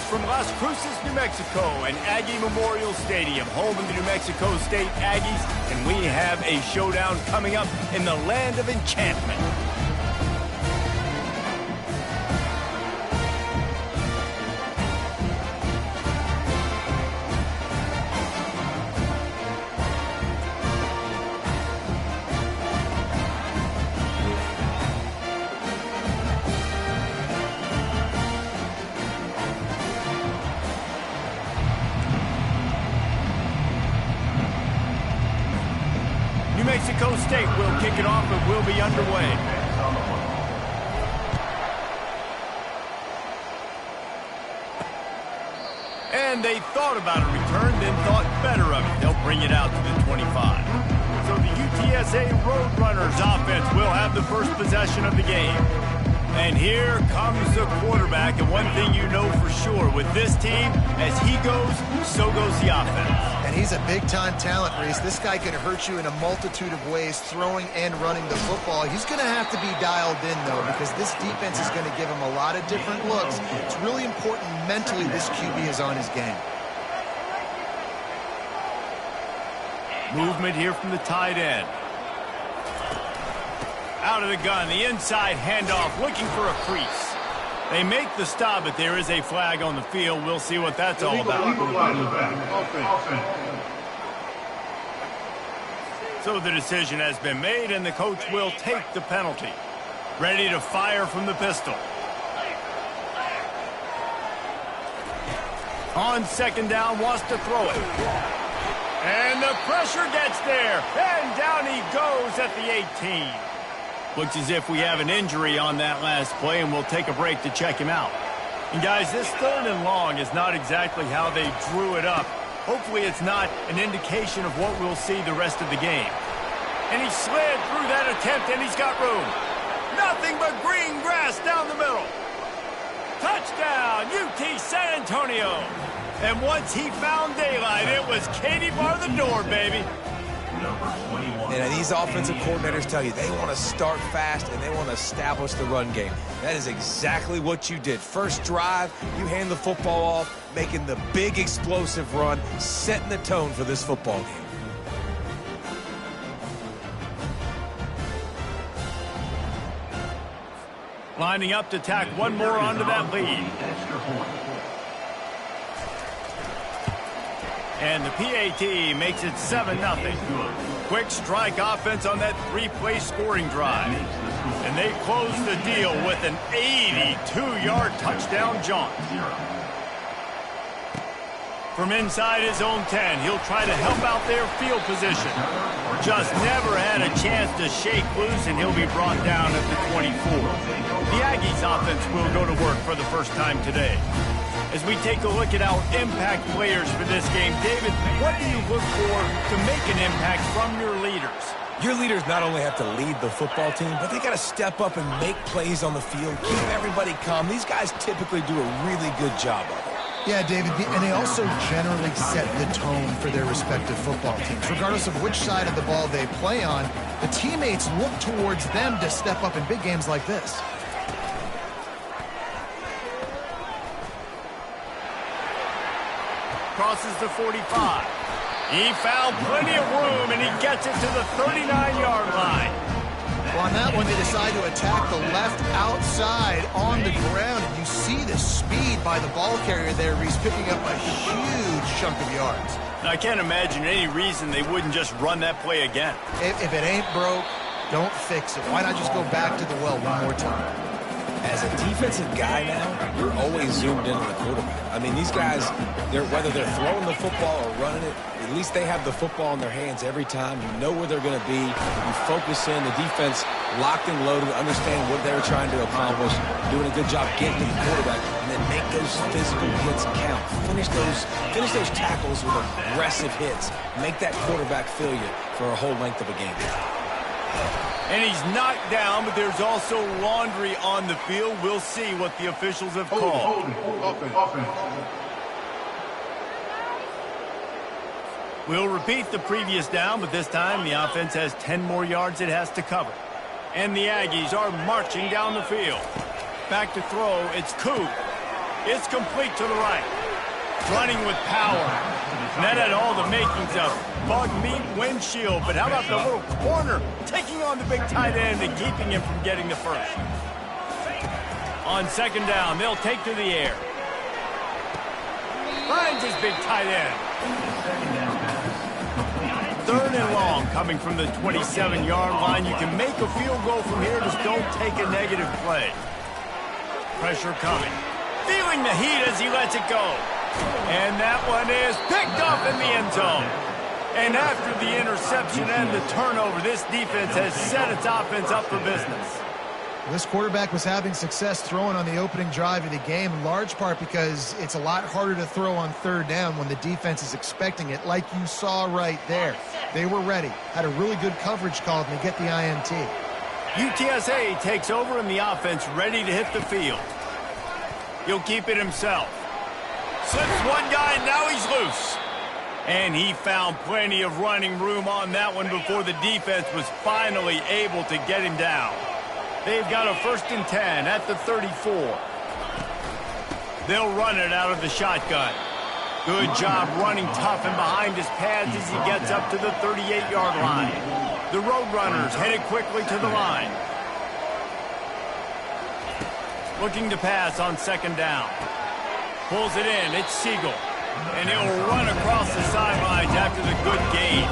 from Las Cruces, New Mexico, and Aggie Memorial Stadium, home of the New Mexico State Aggies, and we have a showdown coming up in the land of enchantment. New Mexico State will kick it off and will be underway. And they thought about a return, then thought better of it. They'll bring it out to the 25. So the UTSA Roadrunners offense will have the first possession of the game. And here comes the quarterback, and one thing you know for sure, with this team, as he goes, so goes the offense. And he's a big-time talent, Reese. This guy can hurt you in a multitude of ways, throwing and running the football. He's going to have to be dialed in, though, because this defense is going to give him a lot of different looks. It's really important mentally this QB is on his game. Movement here from the tight end. Out of the gun, the inside handoff, looking for a crease. They make the stop, but there is a flag on the field. We'll see what that's all about. So the decision has been made, and the coach will take the penalty. Ready to fire from the pistol. On second down, wants to throw it. And the pressure gets there, and down he goes at the 18. Looks as if we have an injury on that last play, and we'll take a break to check him out. And guys, this 3rd and long is not exactly how they drew it up. Hopefully it's not an indication of what we'll see the rest of the game. And he slid through that attempt, and he's got room. Nothing but green grass down the middle. Touchdown, UT San Antonio. And once he found daylight, it was Katie bar the door, baby. And these offensive coordinators tell you they want to start fast and they want to establish the run game. That is exactly what you did. First drive, you hand the football off, making the big explosive run, setting the tone for this football game. Lining up to tack one more onto that lead. And the PAT makes it 7-0. Quick strike offense on that 3-play scoring drive. And they close the deal with an 82-yard touchdown jaunt. From inside his own 10, he'll try to help out their field position. Just never had a chance to shake loose, and he'll be brought down at the 24. The Aggies offense will go to work for the first time today. As we take a look at our impact players for this game, David, what do you look for to make an impact from your leaders? Your leaders not only have to lead the football team, but they got to step up and make plays on the field, keep everybody calm. These guys typically do a really good job of it. Yeah, David, and they also generally set the tone for their respective football teams. Regardless of which side of the ball they play on, the teammates look towards them to step up in big games like this. Crosses the 45. He found plenty of room, and he gets it to the 39-yard line. Well, on that one, they decide to attack the left outside on the ground. And you see the speed by the ball carrier there. He's picking up a huge chunk of yards. I can't imagine any reason they wouldn't just run that play again. If it ain't broke, don't fix it. Why not just go back to the well one more time? As a defensive guy now, you're always zoomed in on the quarterback. I mean, these guys, whether they're throwing the football or running it, at least they have the football in their hands every time. You know where they're going to be. You focus in. The defense locked and loaded, understand what they were trying to accomplish, doing a good job getting to the quarterback, and then make those physical hits count. Finish those tackles with aggressive hits. Make that quarterback feel you for a whole length of a game. And he's knocked down, but there's also laundry on the field. We'll see what the officials have called. We'll repeat the previous down, but this time the offense has 10 more yards it has to cover. And the Aggies are marching down the field. Back to throw, it's Coop. It's complete to the right. Running with power. And that had all the makings of bug meat windshield. But how about the little corner taking on the big tight end and keeping him from getting the first? On second down, they'll take to the air. Finds his big tight end. Third and long coming from the 27-yard line. You can make a field goal from here, just don't take a negative play. Pressure coming. Feeling the heat as he lets it go. And that one is picked up in the end zone. And after the interception and the turnover, this defense has set its offense up for business. This quarterback was having success throwing on the opening drive of the game, in large part because it's a lot harder to throw on third down when the defense is expecting it, like you saw right there. They were ready, had a really good coverage call, and they get the INT. UTSA takes over in the offense, ready to hit the field. He'll keep it himself. Slips one guy, now he's loose. And he found plenty of running room on that one before the defense was finally able to get him down. They've got a 1st and 10 at the 34. They'll run it out of the shotgun. Good job running tough and behind his pads as he gets up to the 38-yard line. The Roadrunners headed quickly to the line. Looking to pass on second down. Pulls it in. It's Siegel. And he'll run across the sidelines after the good gain.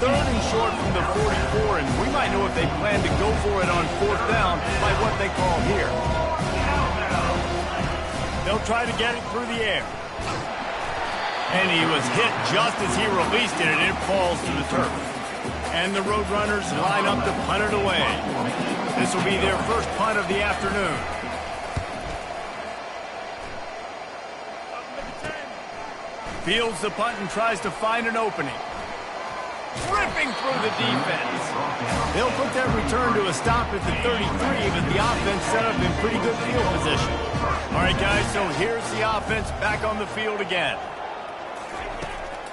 Third and short from the 44, and we might know if they plan to go for it on fourth down by what they call here. They'll try to get it through the air. And he was hit just as he released it, and it falls to the turf. And the Roadrunners line up to punt it away. This will be their first punt of the afternoon. Fields the punt and tries to find an opening. Ripping through the defense. They'll put that return to a stop at the 33, but the offense set up in pretty good field position. All right, guys, so here's the offense back on the field again.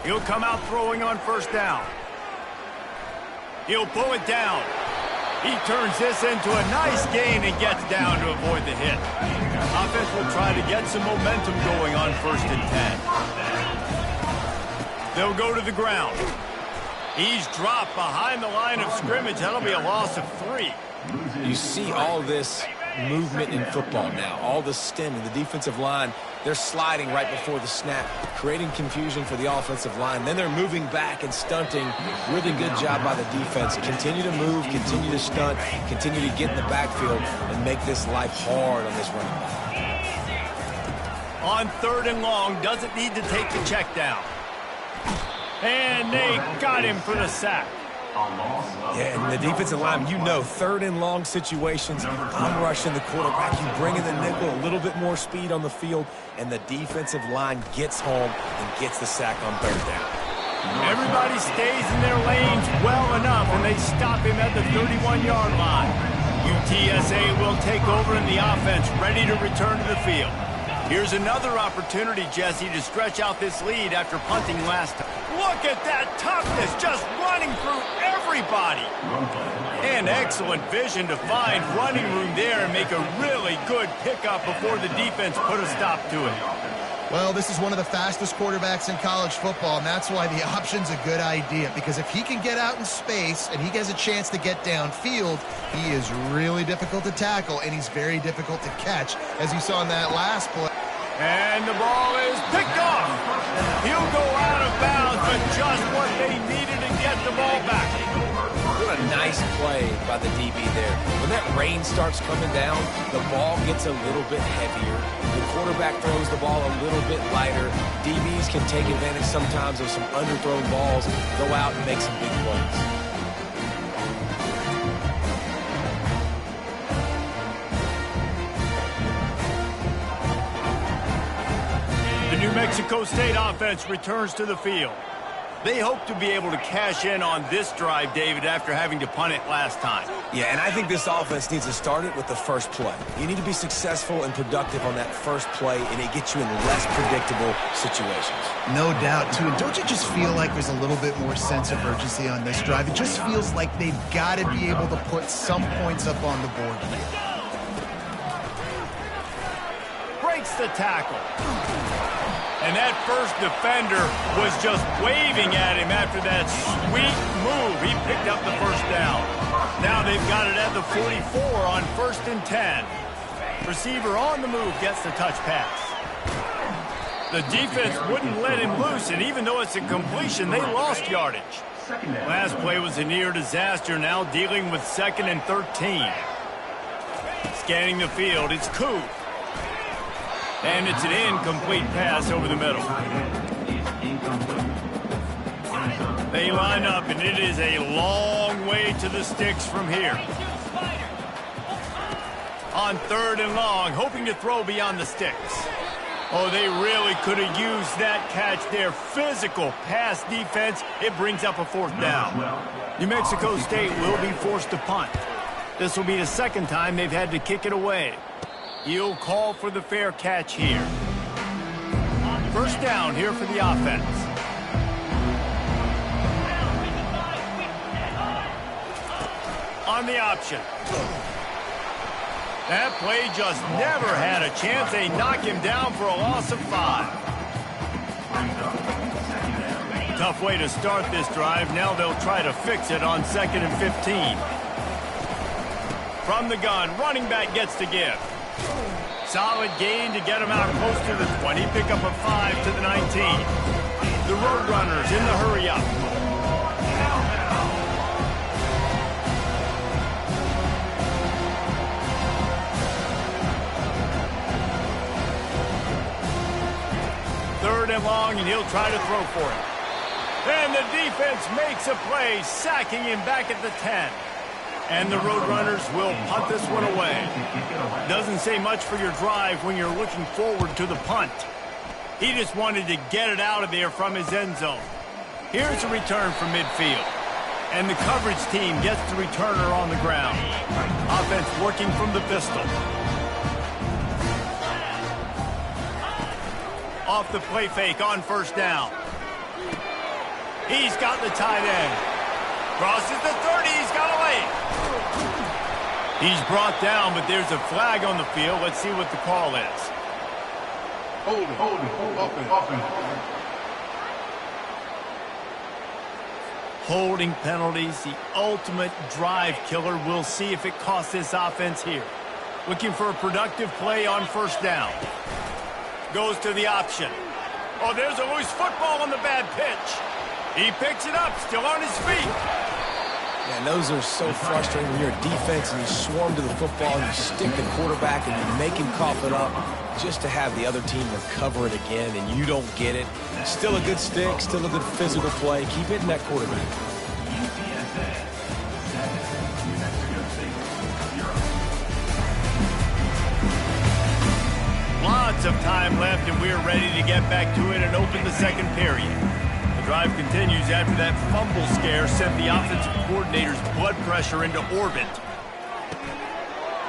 He'll come out throwing on first down. He'll pull it down. He turns this into a nice gain and gets down to avoid the hit. Offense will try to get some momentum going on 1st and 10. They'll go to the ground. He's dropped behind the line of scrimmage. That'll be a loss of 3. You see all this movement in football now, all the stemming, the defensive line, they're sliding right before the snap, creating confusion for the offensive line. Then they're moving back and stunting. Really good job by the defense. Continue to move, continue to stunt, continue to get in the backfield and make this life hard on this running back. On third and long, doesn't need to take the check down. And they got him for the sack. Yeah, and the defensive line, you know, third and long situations, I'm rushing the quarterback. You bring in the nickel, a little bit more speed on the field, and the defensive line gets home and gets the sack on third down. Everybody stays in their lanes well enough, and they stop him at the 31-yard line. UTSA will take over in the offense, ready to return to the field. Here's another opportunity, Jesse, to stretch out this lead after punting last time. Look at that toughness, just running through everybody. And excellent vision to find running room there and make a really good pickup before the defense put a stop to it. Well, this is one of the fastest quarterbacks in college football, and that's why the option's a good idea, because if he can get out in space and he has a chance to get downfield, he is really difficult to tackle, and he's very difficult to catch, as you saw in that last play. And the ball is picked off. He'll go out of bounds, but just what they needed to get the ball back. What a nice play by the DB there. When that rain starts coming down, the ball gets a little bit heavier. The quarterback throws the ball a little bit lighter. DBs can take advantage sometimes of some underthrown balls, go out and make some big plays. The New Mexico State offense returns to the field. They hope to be able to cash in on this drive, David, after having to punt it last time. Yeah, and I think this offense needs to start it with the first play. You need to be successful and productive on that first play, and it gets you in less predictable situations. No doubt, too. And don't you just feel like there's a little bit more sense of urgency on this drive? It just feels like they've got to be able to put some points up on the board here. Breaks the tackle. And that first defender was just waving at him after that sweet move. He picked up the first down. Now they've got it at the 44 on 1st and 10. Receiver on the move gets the touch pass. The defense wouldn't let him loose, and even though it's a completion, they lost yardage. Last play was a near disaster, now dealing with 2nd and 13. Scanning the field, it's Koo. And it's an incomplete pass over the middle. They line up, and it is a long way to the sticks from here. On 3rd and long, hoping to throw beyond the sticks. Oh, they really could have used that catch there. Physical pass defense. It brings up a 4th down. New Mexico State will be forced to punt. This will be the 2nd time they've had to kick it away. He'll call for the fair catch here. 1st down here for the offense. On the option. That play just never had a chance. They knock him down for a loss of 5. Tough way to start this drive. Now they'll try to fix it on 2nd and 15. From the gun, running back gets to give. Solid gain to get him out close to the 20. Pick up a 5 to the 19. The Roadrunners in the hurry up. Third and long, and he'll try to throw for it. And the defense makes a play, sacking him back at the 10. And the Roadrunners will punt this one away. Doesn't say much for your drive when you're looking forward to the punt. He just wanted to get it out of there from his end zone. Here's a return from midfield. And the coverage team gets the returner on the ground. Offense working from the pistol. Off the play fake on 1st down. He's got the tight end. Crosses the 30, he's got a lane. He's brought down, but there's a flag on the field. Let's see what the call is. Holding penalties, the ultimate drive killer. We'll see if it costs this offense here. Looking for a productive play on 1st down. Goes to the option. Oh, there's a loose football on the bad pitch. He picks it up, still on his feet. Yeah, those are so frustrating when you're a defense and you swarm to the football and you stick the quarterback and you make him cough it up just to have the other team recover it again and you don't get it. Still a good stick, still a good physical play. Keep hitting that quarterback. Lots of time left, and we're ready to get back to it and open the 2nd period. The drive continues after that fumble scare sent the offensive coordinator's blood pressure into orbit.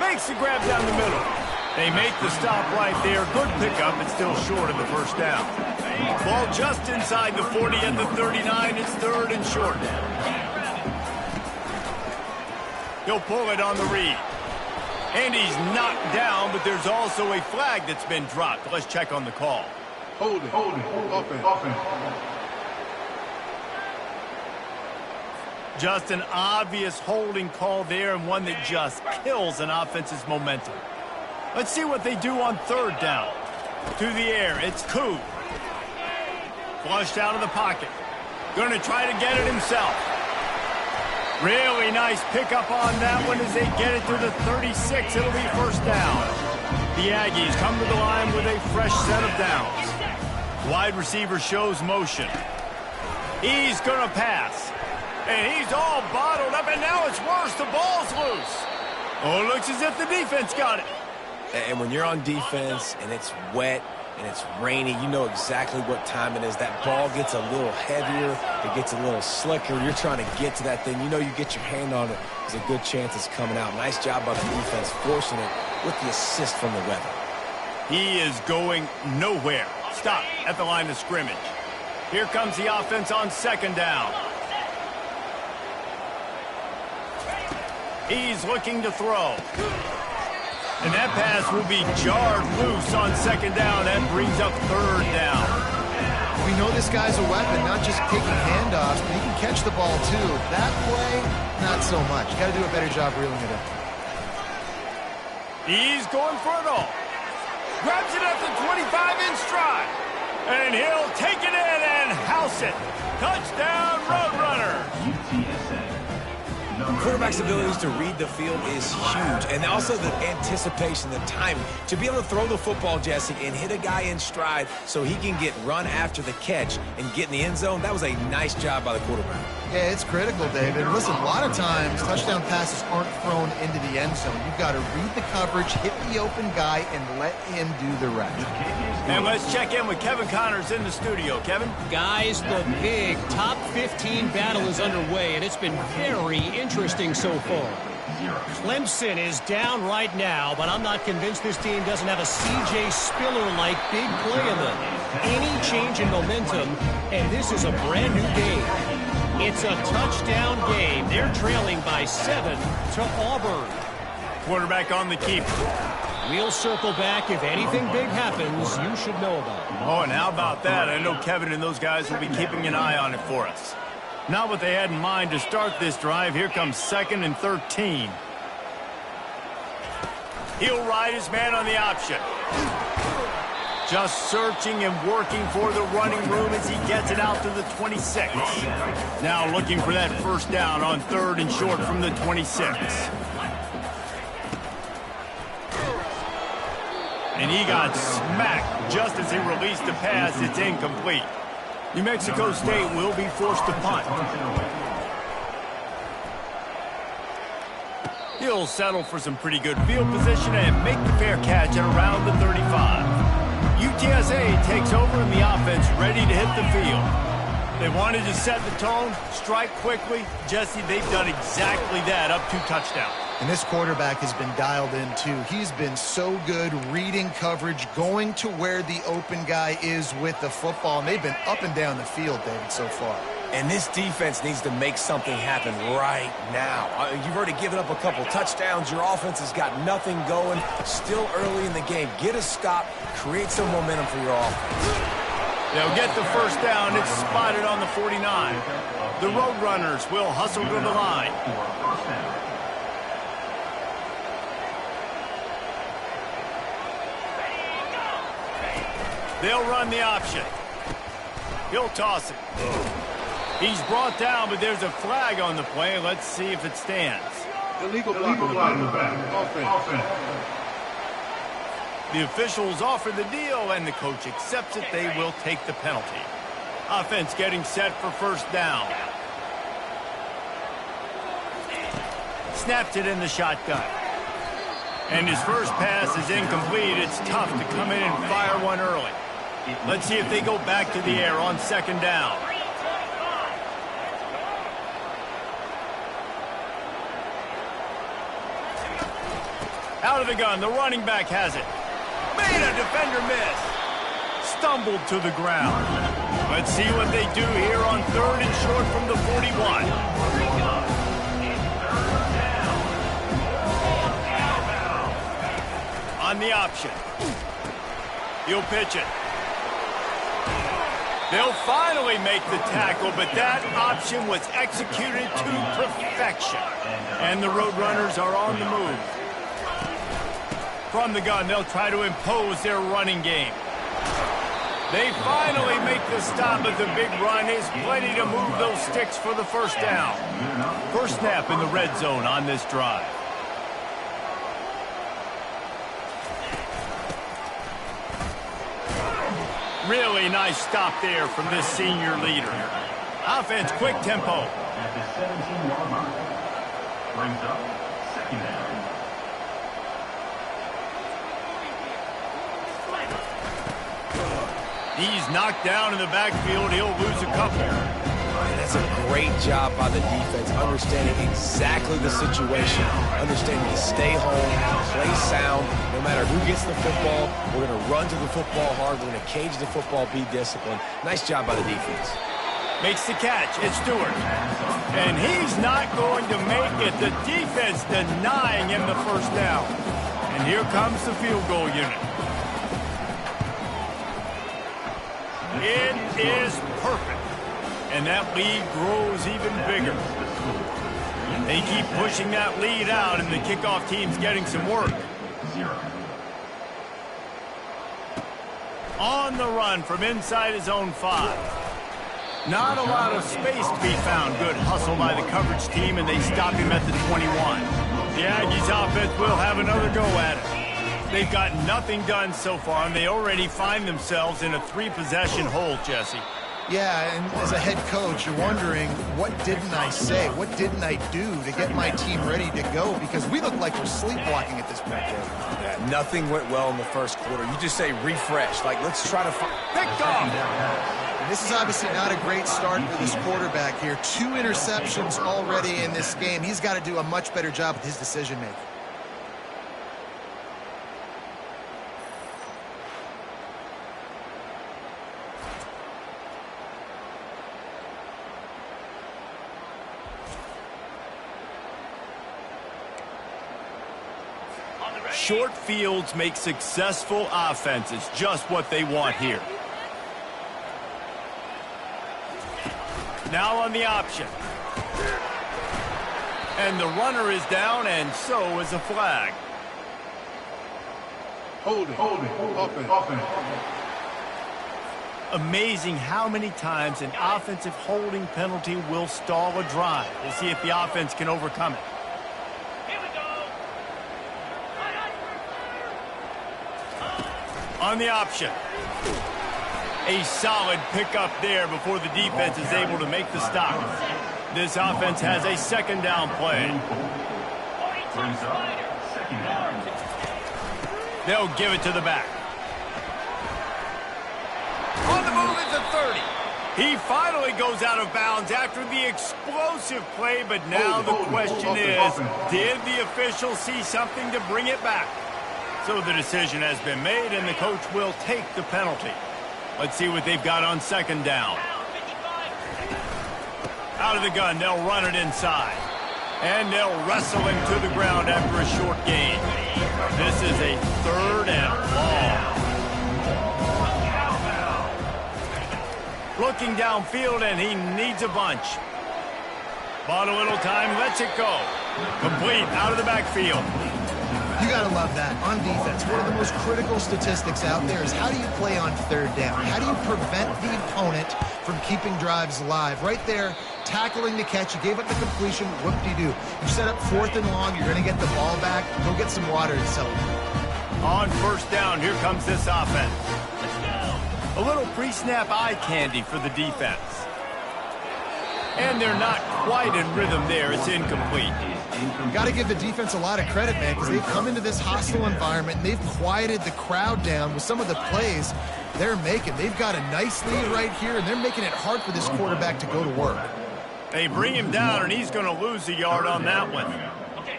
Makes the grab down the middle. They make the stop right there. Good pickup, but still short of the 1st down. Ball just inside the 40 at the 39. It's 3rd and short. He'll pull it on the read. And he's knocked down, but there's also a flag that's been dropped. Let's check on the call. Hold it, offense. Just an obvious holding call there, and one that just kills an offense's momentum. Let's see what they do on 3rd down. To the air, it's Koo. Flushed out of the pocket. Going to try to get it himself. Really nice pickup on that one as they get it to the 36. It'll be 1st down. The Aggies come to the line with a fresh set of downs. Wide receiver shows motion. He's going to pass. And he's all bottled up, and now it's worse. The ball's loose. Oh, it looks as if the defense got it. And when you're on defense and it's wet and it's rainy, you know exactly what time it is. That ball gets a little heavier. It gets a little slicker. You're trying to get to that thing. You know you get your hand on it. There's a good chance it's coming out. Nice job by the defense forcing it with the assist from the weather. He is going nowhere. Stop at the line of scrimmage. Here comes the offense on 2nd down. He's looking to throw. And that pass will be jarred loose on second down. That brings up third down. We know this guy's a weapon, not just taking handoffs, but he can catch the ball too. That play, not so much. Got to do a better job reeling it in. He's going for it all. Grabs it at the 25 in stride. And he'll take it in and house it. Touchdown, Roadrunners. UTSA. Quarterback's abilities to read the field is huge, and also the anticipation, the timing. To be able to throw the football, Jesse, and hit a guy in stride so he can get run after the catch and get in the end zone, that was a nice job by the quarterback. Yeah, it's critical, David. Listen, a lot of times touchdown passes aren't thrown into the end zone. You've got to read the coverage, hit the open guy, and let him do the rest. And let's check in with Kevin Connors in the studio. Kevin? Guys, the big top 15 battle is underway, and it's been very interesting so far. Clemson is down right now, but I'm not convinced this team doesn't have a C.J. Spiller-like big play in them. Any change in momentum, and this is a brand new game. It's a touchdown game. They're trailing by 7 to Auburn. Quarterback on the keep. We'll circle back. If anything big happens, you should know about it. Oh, and how about that? I know Kevin and those guys will be keeping an eye on it for us. Not what they had in mind to start this drive. Here comes 2nd and 13. He'll ride his man on the option. Just searching and working for the running room as he gets it out to the 26. Now looking for that first down on 3rd and short from the 26. And he got smacked just as he released the pass. It's incomplete. New Mexico State will be forced to punt. He'll settle for some pretty good field position and make the fair catch at around the 35. UTSA takes over and the offense ready to hit the field. They wanted to set the tone, strike quickly. Jesse, they've done exactly that, up 2 touchdowns. And this quarterback has been dialed in, too. He's been so good reading coverage, going to where the open guy is with the football. And they've been up and down the field, David, so far. And this defense needs to make something happen right now. You've already given up a couple touchdowns. Your offense has got nothing going. Still early in the game. Get a stop. Create some momentum for your offense. They'll get the first down. It's spotted on the 49. The Roadrunners will hustle to the line. They'll run the option. He'll toss it. He's brought down, but there's a flag on the play. Let's see if it stands. Illegal block in the back. Offense. The officials offer the deal, and the coach accepts it. They will take the penalty. Offense getting set for first down. Snapped it in the shotgun. And his first pass is incomplete. It's tough to come in and fire one early. Let's see if they go back to the air on 2nd down. Out of the gun, the running back has it. Made a defender miss. Stumbled to the ground. Let's see what they do here on 3rd and short from the 41. On the option. He'll pitch it. They'll finally make the tackle, but that option was executed to perfection. And the Roadrunners are on the move. From the gun, they'll try to impose their running game. They finally make the stop, but the big run is plenty to move those sticks for the first down. First snap in the red zone on this drive. Really nice stop there from this senior leader. Offense, quick tempo. At the 17-yard line. Brings up 2nd down. He's knocked down in the backfield. He'll lose a couple. That's a great job by the defense, understanding exactly the situation, understanding to stay home, play sound. No matter who gets the football, we're going to run to the football hard. We're going to cage the football, be disciplined. Nice job by the defense. Makes the catch. It's Stewart. And he's not going to make it. The defense denying him the first down. And here comes the field goal unit. It is perfect. And that lead grows even bigger. They keep pushing that lead out, and the kickoff team's getting some work. On the run from inside his own 5. Not a lot of space to be found. Good hustle by the coverage team, and they stop him at the 21. The Aggies offense will have another go at it. They've got nothing done so far, and they already find themselves in a 3-possession hole, Jesse. Yeah, and as a head coach, you're wondering, what didn't I say? What didn't I do to get my team ready to go? Because we look like we're sleepwalking at this point, Joe. Yeah, nothing went well in the first quarter. You just say refresh. Like, let's try to find... Picked off! And this is obviously not a great start for this quarterback here. 2 interceptions already in this game. He's got to do a much better job with his decision-making. Short fields make successful offenses just what they want here. Now on the option. And the runner is down, and so is a flag. Hold it. Offense. Amazing how many times an offensive holding penalty will stall a drive. We'll see if the offense can overcome it. On the option. A solid pickup there before the defense is able to make the stop. This offense has a second down play. They'll give it to the back. On the move at the 30. He finally goes out of bounds after the explosive play, but now the question is, did the official see something to bring it back? So the decision has been made, and the coach will take the penalty. Let's see what they've got on second down. Out of the gun, they'll run it inside. And they'll wrestle him to the ground after a short gain. This is a 3rd and long. Looking downfield, and he needs a bunch. Bought a little time, lets it go. Complete out of the backfield. You got to love that. On defense, one of the most critical statistics out there is how do you play on 3rd down? How do you prevent the opponent from keeping drives alive? Right there, tackling the catch. You gave up the completion. Whoop-de-doo. You set up 4th and long. You're going to get the ball back. Go get some water and celebrate. On first down, here comes this offense. A little pre-snap eye candy for the defense. And they're not quite in rhythm there. It's incomplete. Got to give the defense a lot of credit, man, because they've come into this hostile environment, and they've quieted the crowd down with some of the plays they're making. They've got a nice lead right here, and they're making it hard for this quarterback to go to work. They bring him down, and he's going to lose a yard on that one.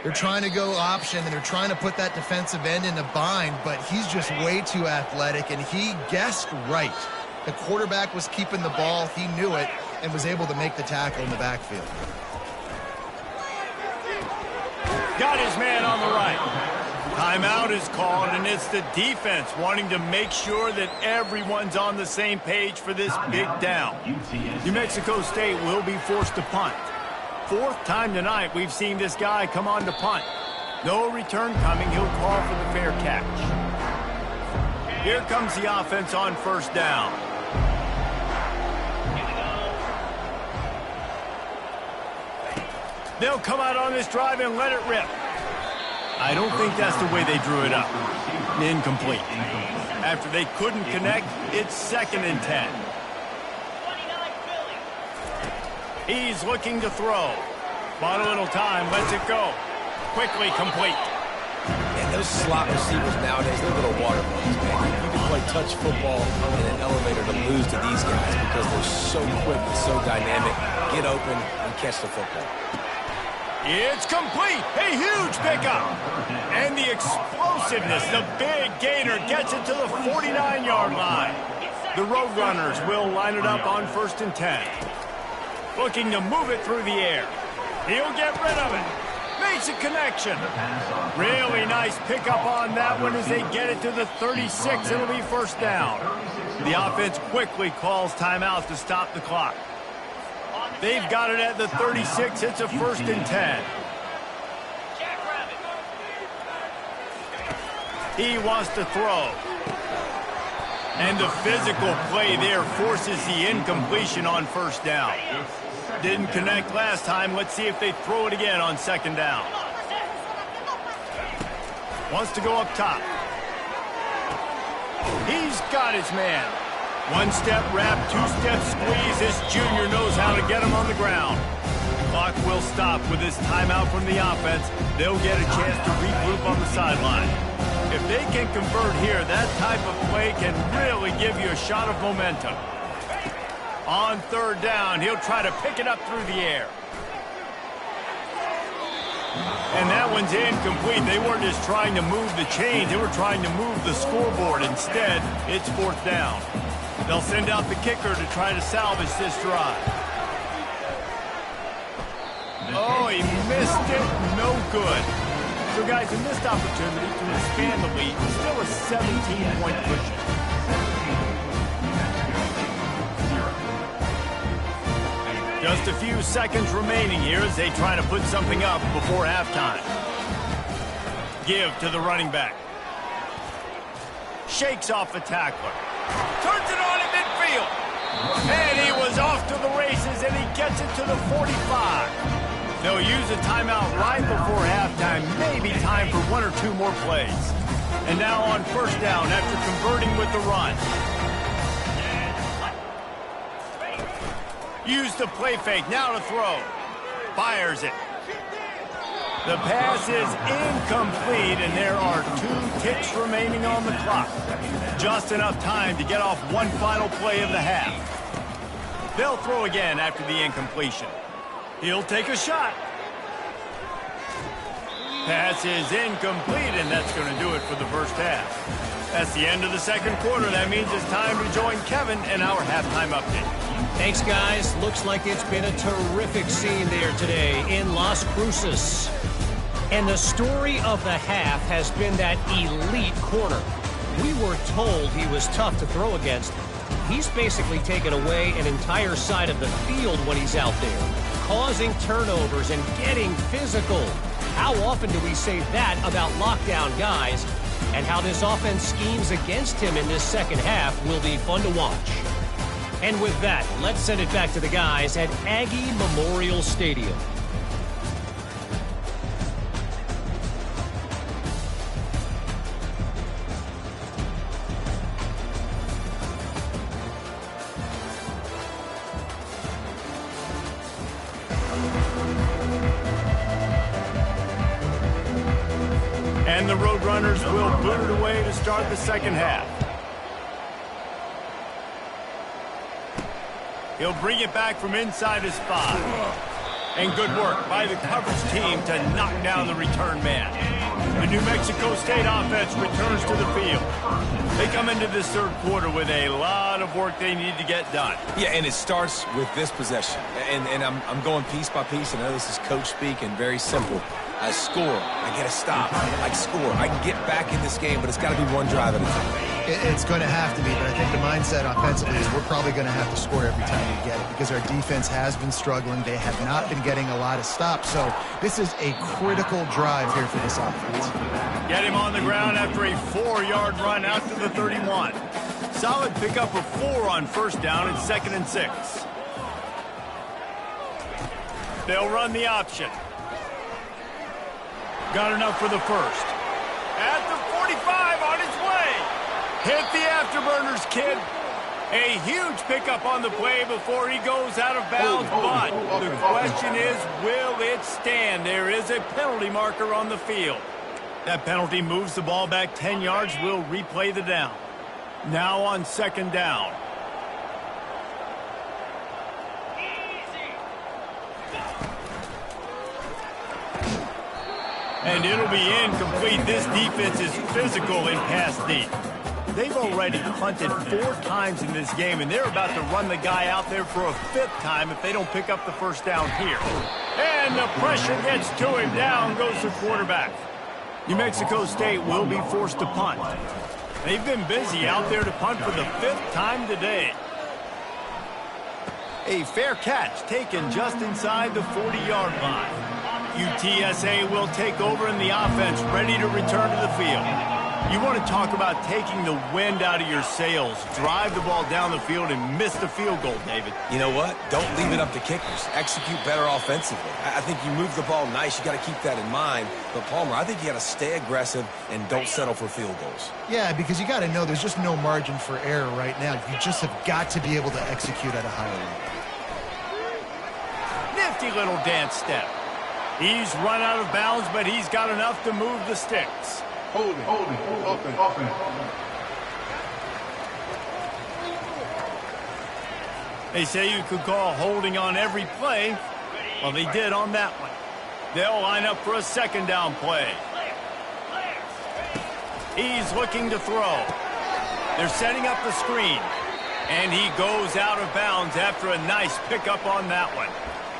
They're trying to go option, and they're trying to put that defensive end in a bind, but he's just way too athletic, and he guessed right. The quarterback was keeping the ball. He knew it and was able to make the tackle in the backfield. Got his man on the right. Timeout is called, and it's the defense wanting to make sure that everyone's on the same page for this big down. New Mexico State will be forced to punt. 4th time tonight we've seen this guy come on to punt. No return coming. He'll call for the fair catch. Here comes the offense on first down. They'll come out on this drive and let it rip. I don't think that's the way they drew it up. Incomplete. After they couldn't connect, it's 2nd and 10. He's looking to throw. Bought a little time, lets it go. Quickly complete. And those slot receivers nowadays, they're little water balls, man. You can play touch football in an elevator to lose to these guys because they're so quick and so dynamic. Get open and catch the football. It's complete. A huge pickup. And the explosiveness, the big gainer gets it to the 49-yard line. The Roadrunners will line it up on 1st and 10. Looking to move it through the air. He'll get rid of it. Makes a connection. Really nice pickup on that one as they get it to the 36. It'll be first down. The offense quickly calls timeout to stop the clock. They've got it at the 36. It's a 1st and 10. He wants to throw. And the physical play there forces the incompletion on first down. Didn't connect last time. Let's see if they throw it again on 2nd down. Wants to go up top. He's got his man. 1-step wrap, 2-step squeeze. This junior knows how to get him on the ground. Clock will stop with this timeout from the offense. They'll get a chance to regroup on the sideline. If they can convert here, that type of play can really give you a shot of momentum. On 3rd down, he'll try to pick it up through the air. And that one's incomplete. They weren't just trying to move the chains. They were trying to move the scoreboard. Instead, it's 4th down. They'll send out the kicker to try to salvage this drive. Oh, he missed it. No good. So, guys, a missed opportunity to expand the lead. Still a 17-point cushion. Just a few seconds remaining here as they try to put something up before halftime. Give to the running back. Shakes off the tackler. Turns it on in midfield. And he was off to the races, and he gets it to the 45. They'll use a timeout right before halftime. Maybe time for 1 or 2 more plays. And now on 1st down after converting with the run. Use the play fake. Now to throw. Fires it. The pass is incomplete, and there are 2 ticks remaining on the clock. Just enough time to get off one final play of the half. They'll throw again after the incompletion. He'll take a shot. Pass is incomplete, and that's going to do it for the first half. That's the end of the 2nd quarter. That means it's time to join Kevin in our halftime update. Thanks, guys. Looks like it's been a terrific scene there today in Las Cruces. And the story of the half has been that elite corner. We were told he was tough to throw against. He's basically taken away an entire side of the field when he's out there, causing turnovers and getting physical. How often do we say that about lockdown guys? And how this offense schemes against him in this 2nd half will be fun to watch. And with that, let's send it back to the guys at Aggie Memorial Stadium. And the Roadrunners will boot it away to start the 2nd half. He'll bring it back from inside his 5. And good work by the coverage team to knock down the return man. The New Mexico State offense returns to the field. They come into this 3rd quarter with a lot of work they need to get done. Yeah, and it starts with this possession. And I'm going piece by piece. I know this is coach speak and very simple. I score. I get a stop. I score. I can get back in this game, but it's got to be one drive at a time. It's going to have to be, but I think the mindset offensively is we're probably going to have to score every time we get it because our defense has been struggling. They have not been getting a lot of stops, so this is a critical drive here for this offense. Get him on the ground after a 4-yard run out to the 31. Solid pickup of 4 on 1st down and 2nd and 6. They'll run the option. Got enough for the 1st. At the 45 on its way. Hit the afterburners, kid. A huge pickup on the play before he goes out of bounds, but the question is, will it stand? There is a penalty marker on the field. That penalty moves the ball back 10 yards. We'll replay the down. Now on 2nd down. And it'll be incomplete. This defense is physical in pass deep. they've already punted 4 times in this game, and they're about to run the guy out there for a 5th time if they don't pick up the first down here. And the pressure gets to him. Down goes the quarterback. New Mexico State will be forced to punt. They've been busy out there to punt for the 5th time today. A fair catch taken just inside the 40-yard line. UTSA will take over in the offense, ready to return to the field. You want to talk about taking the wind out of your sails. Drive the ball down the field and miss the field goal, David. You know what? Don't leave it up to kickers. Execute better offensively. I think you move the ball nice. You got to keep that in mind. But, Palmer, I think you got to stay aggressive and don't settle for field goals. Yeah, because you got to know there's just no margin for error right now. You just have got to be able to execute at a higher level. Nifty little dance step. He's run out of bounds, but he's got enough to move the sticks. Hold it. Offense. They say you could call holding on every play. Well, they did on that one. They'll line up for a 2nd down play. He's looking to throw. They're setting up the screen. And he goes out of bounds after a nice pickup on that one.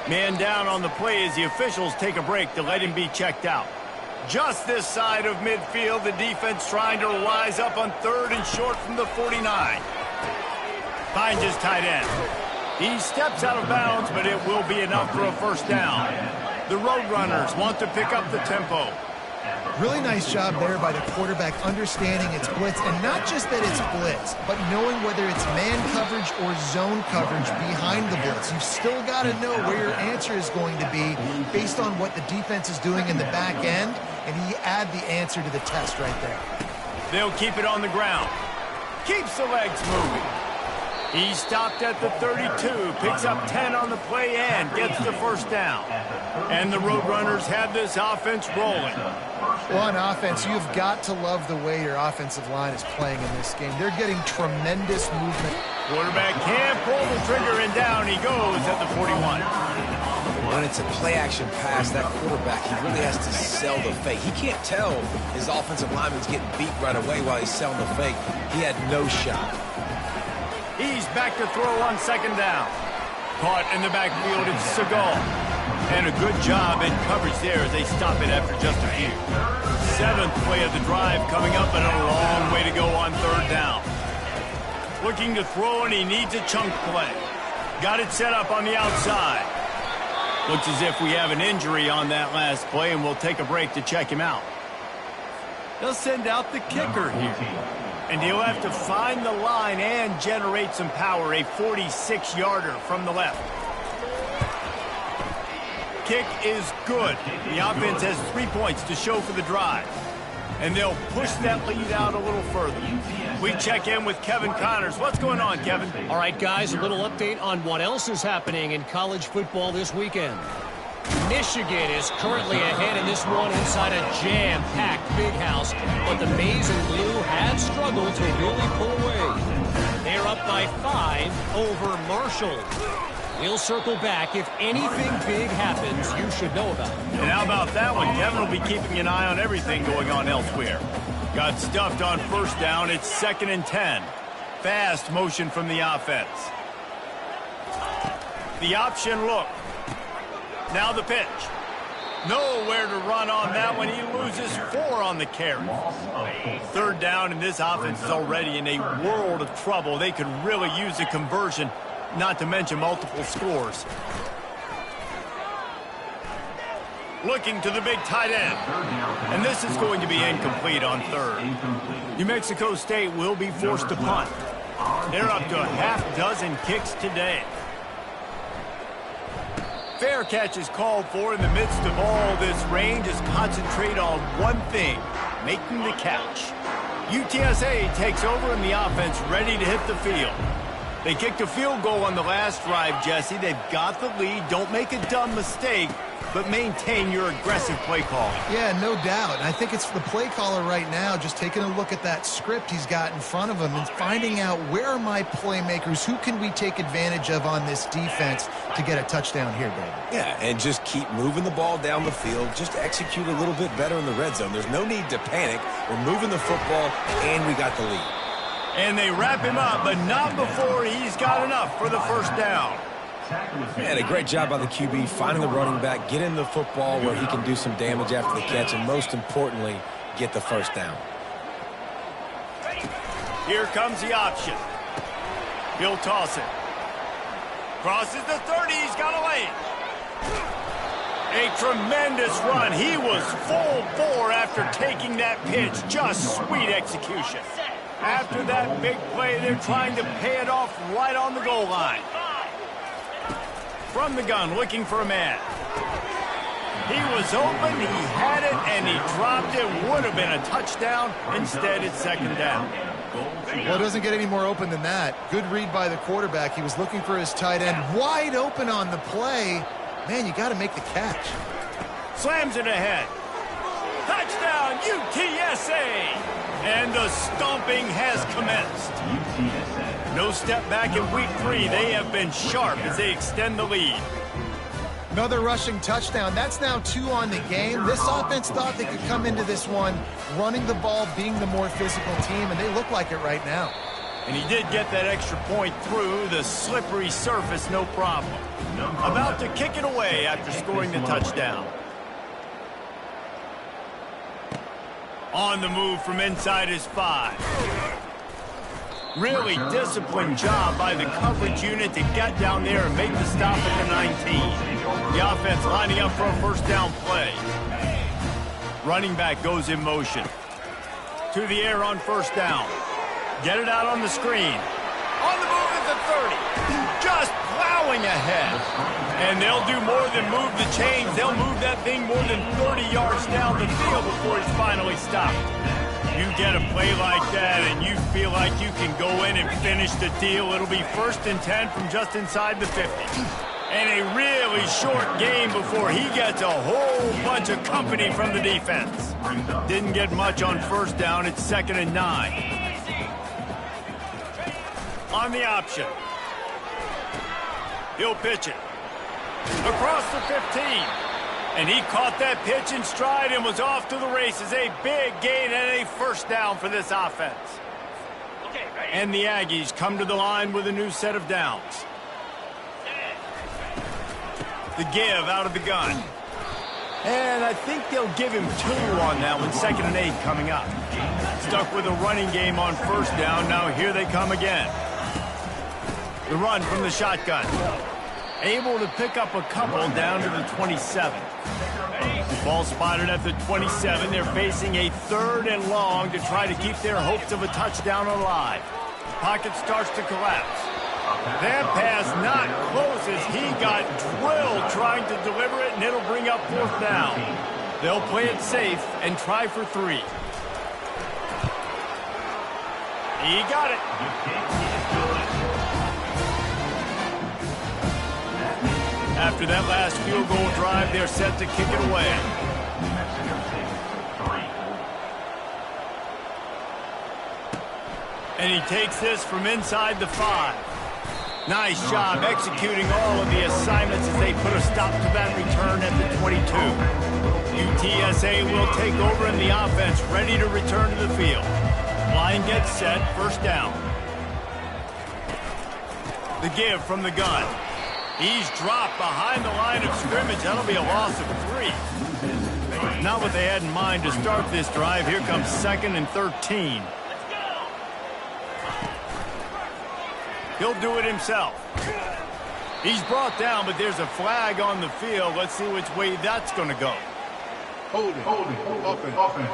Man down on the play as the officials take a break to let him be checked out. Just this side of midfield, the defense trying to rise up on 3rd and short from the 49. Finds his tight end. He steps out of bounds, but it will be enough for a 1st down. The Roadrunners want to pick up the tempo. Really nice job there by the quarterback understanding it's blitz, and not just that it's blitz, but knowing whether it's man coverage or zone coverage behind the blitz. You've still got to know where your answer is going to be based on what the defense is doing in the back end, and he add the answer to the test right there. They'll keep it on the ground. Keeps the legs moving. He stopped at the 32, picks up 10 on the play and gets the 1st down. And the Roadrunners have this offense rolling. Well, on offense, you've got to love the way your offensive line is playing in this game. They're getting tremendous movement. Quarterback can't pull the trigger, and down he goes at the 41. When it's a play-action pass, that quarterback, he really has to sell the fake. He can't tell his offensive lineman's getting beat right away while he's selling the fake. He had no shot. He's back to throw on 2nd down. Caught in the backfield, it's Seagal. And a good job in coverage there as they stop it after just a few. 7th play of the drive coming up, and a long way to go on 3rd down. Looking to throw, and he needs a chunk play. Got it set up on the outside. Looks as if we have an injury on that last play, and we'll take a break to check him out. They'll send out the kicker here. And he'll have to find the line and generate some power, a 46-yarder from the left. Kick is good. The offense has 3 points to show for the drive. And they'll push that lead out a little further. We check in with Kevin Connors. What's going on, Kevin? All right, guys, a little update on what else is happening in college football this weekend. Michigan is currently ahead in this one inside a jam-packed Big House, but the Maize and Blue have struggled to really pull away. They're up by 5 over Marshall. We'll circle back. If anything big happens, you should know about it. And how about that one? Kevin will be keeping an eye on everything going on elsewhere. Got stuffed on 1st down. It's 2nd and 10. Fast motion from the offense. The option look. Now the pitch. Nowhere to run on that one. He loses 4 on the carry. 3rd down, and this offense is already in a world of trouble. They could really use a conversion, not to mention multiple scores. Looking to the big tight end. And this is going to be incomplete on 3rd. New Mexico State will be forced to punt. They're up to a half-dozen kicks today. Fair catch is called for. In the midst of all this rain, just concentrate on one thing, making the catch. UTSA takes over in the offense, ready to hit the field. They kicked a field goal on the last drive, Jesse. They've got the lead. Don't make a dumb mistake, but maintain your aggressive play calling. Yeah, no doubt. And I think it's the play caller right now just taking a look at that script he's got in front of him and finding out where are my playmakers, who can we take advantage of on this defense to get a touchdown here, David. Yeah, and just keep moving the ball down the field. Just execute a little bit better in the red zone. There's no need to panic. We're moving the football, and we got the lead. And they wrap him up, but not before he's got enough for the first down. Man, a great job by the QB finding the running back, getting the football where he can do some damage after the catch, and most importantly, get the first down. Here comes the option. He'll toss it. Crosses the 30. He's got a lane. A tremendous run. He was full bore after taking that pitch. Just sweet execution. After that big play, they're trying to pay it off right on the goal line. From the gun, looking for a man. He was open, he had it, and he dropped it. Would have been a touchdown. Instead, it's second down. Well, it doesn't get any more open than that. Good read by the quarterback. He was looking for his tight end. Wide open on the play. Man, you got to make the catch. Slams it ahead. Touchdown, UTSA! And the stomping has commenced. No step back in week 3. They have been sharp as they extend the lead. Another rushing touchdown. That's now 2 on the game. This offense thought they could come into this one running the ball, being the more physical team, and they look like it right now. And he did get that extra point through the slippery surface, no problem. About to kick it away after scoring the touchdown. On the move from inside his 5. Really disciplined job by the coverage unit to get down there and make the stop at the 19. The offense lining up for a first down play. Running back goes in motion. To the air on first down. Get it out on the screen. On the move at the 30. Just plowing ahead. And they'll do more than move the chains. They'll move that thing more than 30 yards down the field before it's finally stopped. You get a play like that and you feel like you can go in and finish the deal. It'll be 1st and 10 from just inside the 50. And a really short game before he gets a whole bunch of company from the defense. Didn't get much on first down. It's 2nd and 9. On the option. He'll pitch it. Across the 15. And he caught that pitch in stride and was off to the races. A big gain and a first down for this offense. And the Aggies come to the line with a new set of downs. The give out of the gun. And I think they'll give him 2 on that one. 2nd and 8 coming up. Stuck with a running game on first down. Now here they come again. The run from the shotgun. Able to pick up a couple down to the 27. Ball spotted at the 27. They're facing a 3rd and long to try to keep their hopes of a touchdown alive. Pocket starts to collapse. That pass not close as he got drilled trying to deliver it, and it'll bring up 4th down. They'll play it safe and try for 3. He got it. After that last field goal drive, they're set to kick it away. And he takes this from inside the 5. Nice job executing all of the assignments as they put a stop to that return at the 22. UTSA will take over in the offense, ready to return to the field. Line gets set, first down. The give from the gun. He's dropped behind the line of scrimmage. That'll be a loss of 3. Not what they had in mind to start this drive. Here comes 2nd and 13. He'll do it himself. He's brought down, but there's a flag on the field. Let's see which way that's going to go. Holding, offense.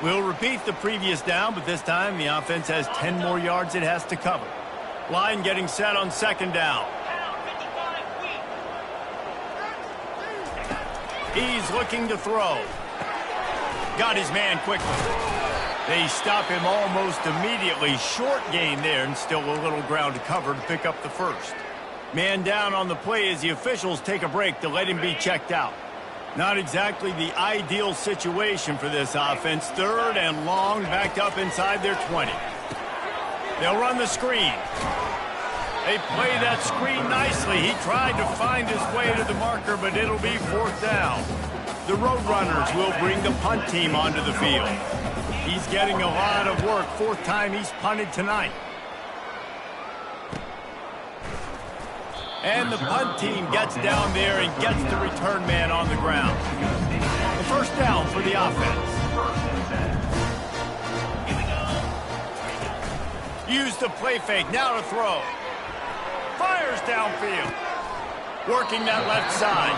We'll repeat the previous down, but this time the offense has 10 more yards it has to cover. Line getting set on 2nd down. He's looking to throw. Got his man quickly. They stop him almost immediately. Short gain there and still a little ground to cover to pick up the 1st. Man down on the play as the officials take a break to let him be checked out. Not exactly the ideal situation for this offense. 3rd and long, backed up inside their 20. They'll run the screen. They play that screen nicely. He tried to find his way to the marker, but it'll be 4th down. The Roadrunners will bring the punt team onto the field. He's getting a lot of work. Fourth time he's punted tonight. And the punt team gets down there and gets the return man on the ground. The first down for the offense. Use the play fake, now to throw. Fires downfield. Working that left side.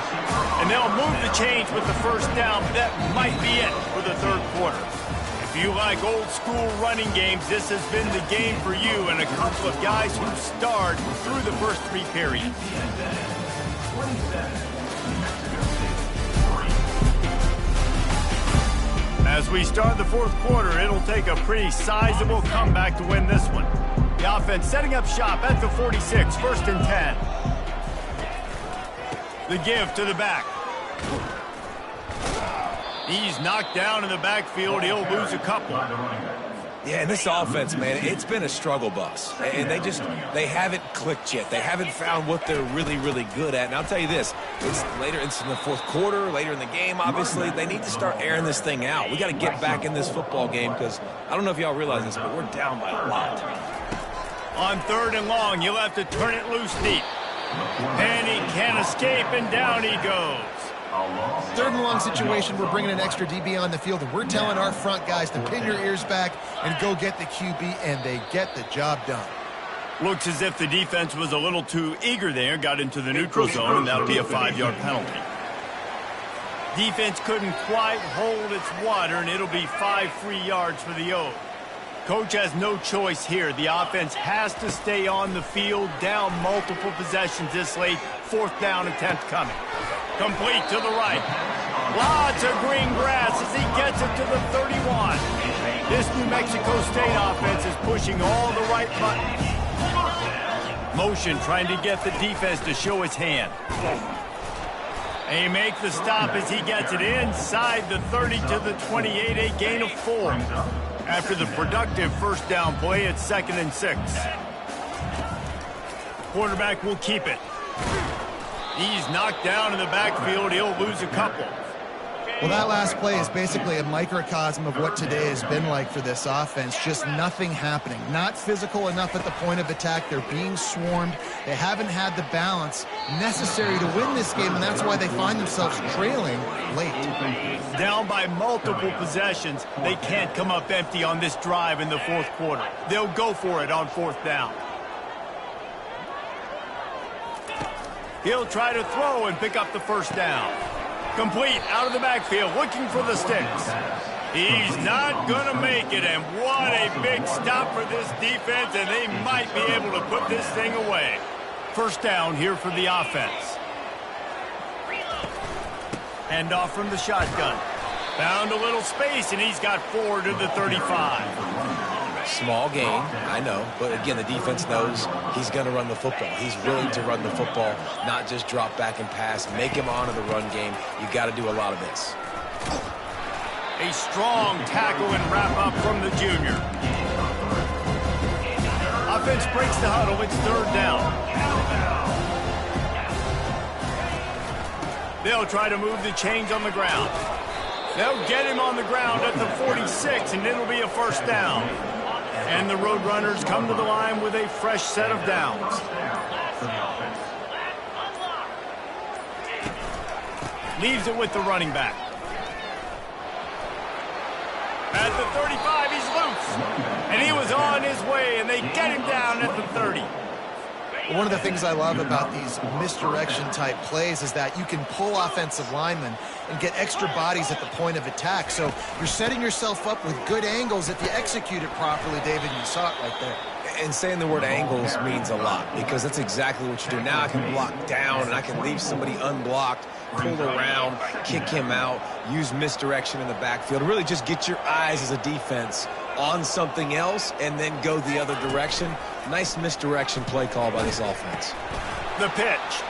And they'll move the chains with the first down. That might be it for the third quarter. If you like old school running games, this has been the game for you and a couple of guys who starred through the first three periods. As we start the fourth quarter, it'll take a pretty sizable comeback to win this one. The offense setting up shop at the 46, first and 10. The give to the back. He's knocked down in the backfield. He'll lose a couple. Yeah, and this offense, man, it's been a struggle bus. And they haven't clicked yet. They haven't found what they're really, really good at. And I'll tell you this, it's in the fourth quarter, later in the game, obviously. They need to start airing this thing out. We got to get back in this football game because I don't know if y'all realize this, but we're down by a lot. On third and long, you'll have to turn it loose deep. And he can't escape, and down he goes. Third and long situation, we're bringing an extra DB on the field, and we're telling our front guys to pin your ears back and go get the QB, and they get the job done. Looks as if the defense was a little too eager there, got into the neutral zone, and that'll be a 5-yard penalty. Defense couldn't quite hold its water, and it'll be 5 free yards for the O. Coach has no choice here. The offense has to stay on the field, down multiple possessions this late. Fourth down attempt coming. Complete to the right. Lots of green grass as he gets it to the 31. This New Mexico State offense is pushing all the right buttons. Motion trying to get the defense to show his hand. They make the stop as he gets it inside the 30 to the 28, a gain of 4. After the productive first down play, it's 2nd and 6. Quarterback will keep it. He's knocked down in the backfield. He'll lose a couple. Well, that last play is basically a microcosm of what today has been like for this offense. Just nothing happening. Not physical enough at the point of attack. They're being swarmed. They haven't had the balance necessary to win this game, and that's why they find themselves trailing late. Down by multiple possessions, they can't come up empty on this drive in the fourth quarter. They'll go for it on fourth down. He'll try to throw and pick up the first down. Complete out of the backfield, looking for the sticks. He's not going to make it, and what a big stop for this defense, and they might be able to put this thing away. First down here for the offense. Handoff from the shotgun. Found a little space, and he's got 4 to the 35. Small gain, I know, but again, the defense knows he's going to run the football. He's willing to run the football, not just drop back and pass, make him honor the run game. You got to do a lot of this. A strong tackle and wrap up from the junior. Offense breaks the huddle. It's third down. They'll try to move the chains on the ground. They'll get him on the ground at the 46, and it'll be a first down. And the Roadrunners come to the line with a fresh set of downs. Leaves it with the running back. At the 35, he's loose. And he was on his way, and they get him down at the 30. One of the things I love about these misdirection-type plays is that you can pull offensive linemen and get extra bodies at the point of attack. So you're setting yourself up with good angles if you execute it properly, David. You saw it right there. And saying the word angles means a lot because that's exactly what you do. Now I can block down and I can leave somebody unblocked, pull around, kick him out, use misdirection in the backfield. Really just get your eyes as a defense on something else and then go the other direction. Nice misdirection play call by this offense. The pitch.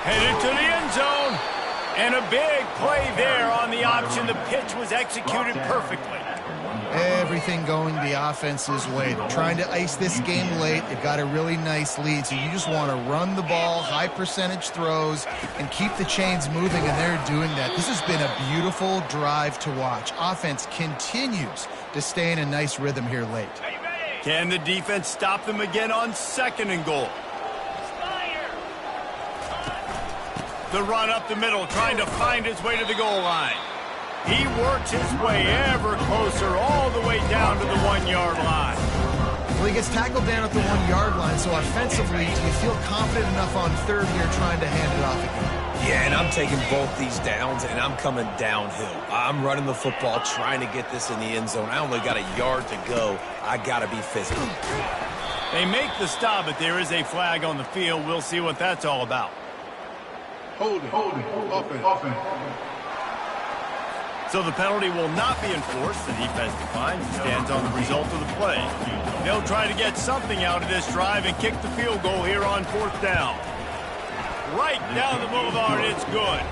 Headed to the end zone. And a big play there on the option. The pitch was executed perfectly. Everything going the offense's way. They're trying to ice this game late. They've got a really nice lead, so you just want to run the ball, high percentage throws, and keep the chains moving, and they're doing that. This has been a beautiful drive to watch. Offense continues to stay in a nice rhythm here late. Can the defense stop them again on 2nd and goal? The run up the middle, trying to find his way to the goal line. He works his way ever closer, all the way down to the 1-yard line. Well, he gets tackled down at the 1-yard line, so offensively, do you feel confident enough on 3rd here trying to hand it off again? Yeah, and I'm taking both these downs, and I'm coming downhill. I'm running the football, trying to get this in the end zone. I only got a yard to go. I got to be physical. They make the stop, but there is a flag on the field. We'll see what that's all about. Hold it. Offense. So the penalty will not be enforced. The defense declines and stands on the result of the play. They'll try to get something out of this drive and kick the field goal here on 4th down. Right down the boulevard, it's good.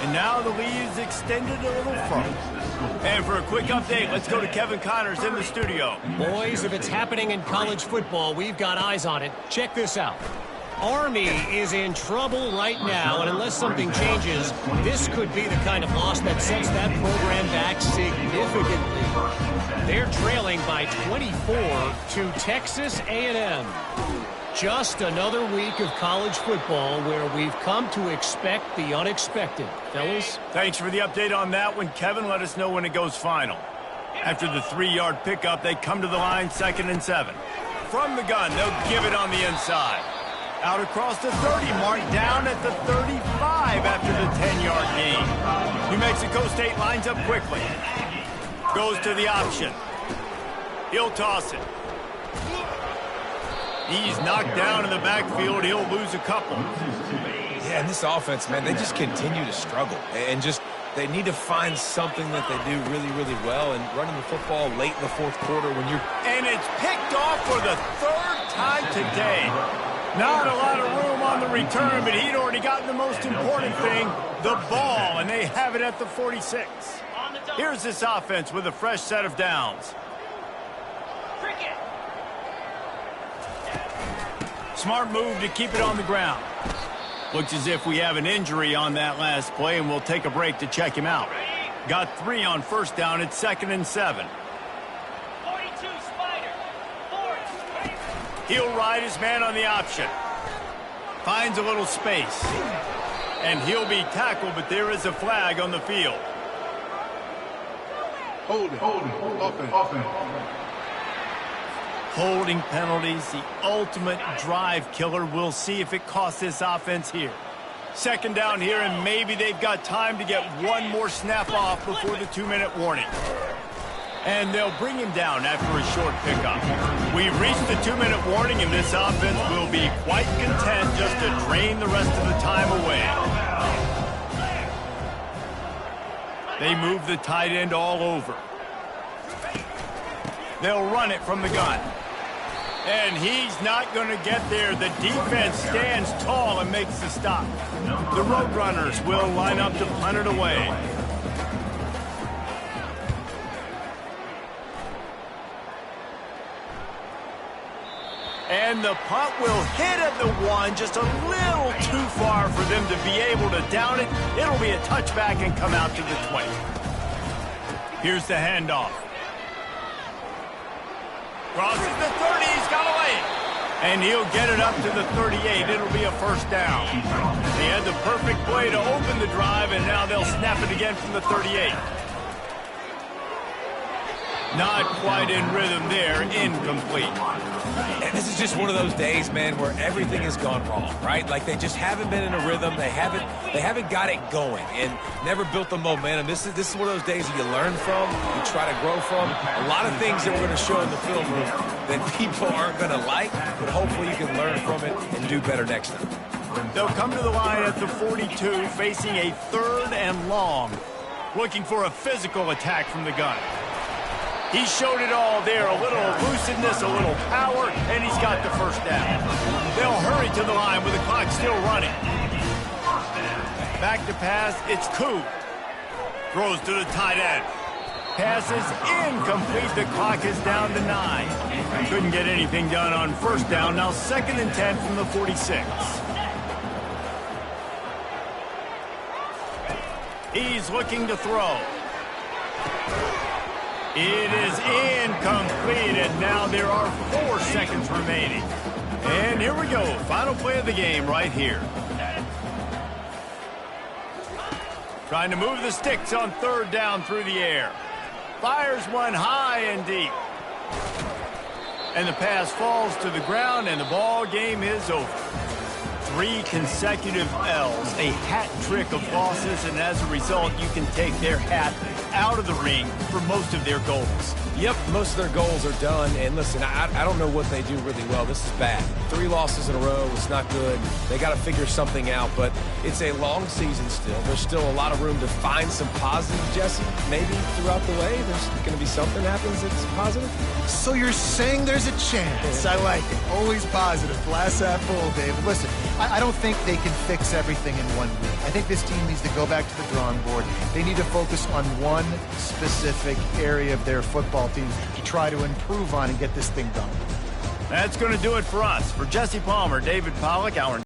And now the lead is extended a little further. And for a quick update, let's go to Kevin Connors in the studio. Boys, if it's happening in college football, we've got eyes on it. Check this out. Army is in trouble right now, and unless something changes, this could be the kind of loss that sets that program back significantly. They're trailing by 24 to Texas A&M. Just another week of college football where we've come to expect the unexpected. Fellas? Thanks for the update on that one, Kevin. Let us know when it goes final. After the 3-yard pickup, they come to the line 2nd and 7. From the gun, they'll give it on the inside. Out across the 30 mark, down at the 35 after the 10-yard gain. New Mexico State lines up quickly. Goes to the option. He'll toss it. He's knocked down in the backfield. He'll lose a couple. Yeah, and this offense, man, they just continue to struggle. And just, they need to find something that they do really, really well. And running the football late in the 4th quarter when you're... And it's picked off for the 3rd time today. Not a lot of room on the return, but he'd already gotten the most important thing, the ball, and they have it at the 46. Here's this offense with a fresh set of downs. Smart move to keep it on the ground. Looks as if we have an injury on that last play, and we'll take a break to check him out. Got 3 on 1st down at 2nd and 7. He'll ride his man on the option. Finds a little space. And he'll be tackled, but there is a flag on the field. Hold it. Offense. Holding penalties, the ultimate drive killer. We'll see if it costs this offense here. 2nd down here, and maybe they've got time to get one more snap off before the 2-minute warning. And they'll bring him down after a short pickup. We've reached the 2-minute warning, and this offense will be quite content just to drain the rest of the time away. They move the tight end all over. They'll run it from the gun. And he's not going to get there. The defense stands tall and makes the stop. The Roadrunners will line up to punt it away. And the punt will hit at the 1, just a little too far for them to be able to down it. It'll be a touchback and come out to the 20. Here's the handoff. Crosses the 30, he's got away. And he'll get it up to the 38. It'll be a 1st down. They had the perfect play to open the drive, and now they'll snap it again from the 38. Not quite in rhythm there, incomplete. And this is just one of those days, man, where everything has gone wrong, right? Like they just haven't been in a rhythm. They haven't got it going and never built the momentum. This is one of those days that you learn from, you try to grow from. A lot of things that we're going to show in the film room that people aren't going to like, but hopefully you can learn from it and do better next time. They'll come to the line at the 42, facing a 3rd and long, looking for a physical attack from the gun. He showed it all there, a little elusiveness, a little power, and he's got the 1st down. They'll hurry to the line with the clock still running. Back to pass, it's Koo. Throws to the tight end. Pass is incomplete. The clock is down to 9. Couldn't get anything done on first down. Now 2nd and 10 from the 46. He's looking to throw. It is incomplete, and now there are 4 seconds remaining. And here we go. Final play of the game right here. Trying to move the sticks on 3rd down through the air. Fires one high and deep. And the pass falls to the ground, and the ball game is over. 3 consecutive L's, a hat trick of losses, and as a result, you can take their hat out of the ring for most of their goals. Yep, most of their goals are done. And listen, I don't know what they do really well. This is bad. 3 losses in a row. It's not good. They got to figure something out, but it's a long season still. There's still a lot of room to find some positive, Jesse. Maybe throughout the way, there's going to be something happens that's positive. So you're saying there's a chance. I like it. Always positive. Glass half full, Dave. Listen, I don't think they can fix everything in 1 week. I think this team needs to go back to the drawing board. They need to focus on one specific area of their football team to try to improve on and get this thing done. That's going to do it for us. For Jesse Palmer, David Pollack, our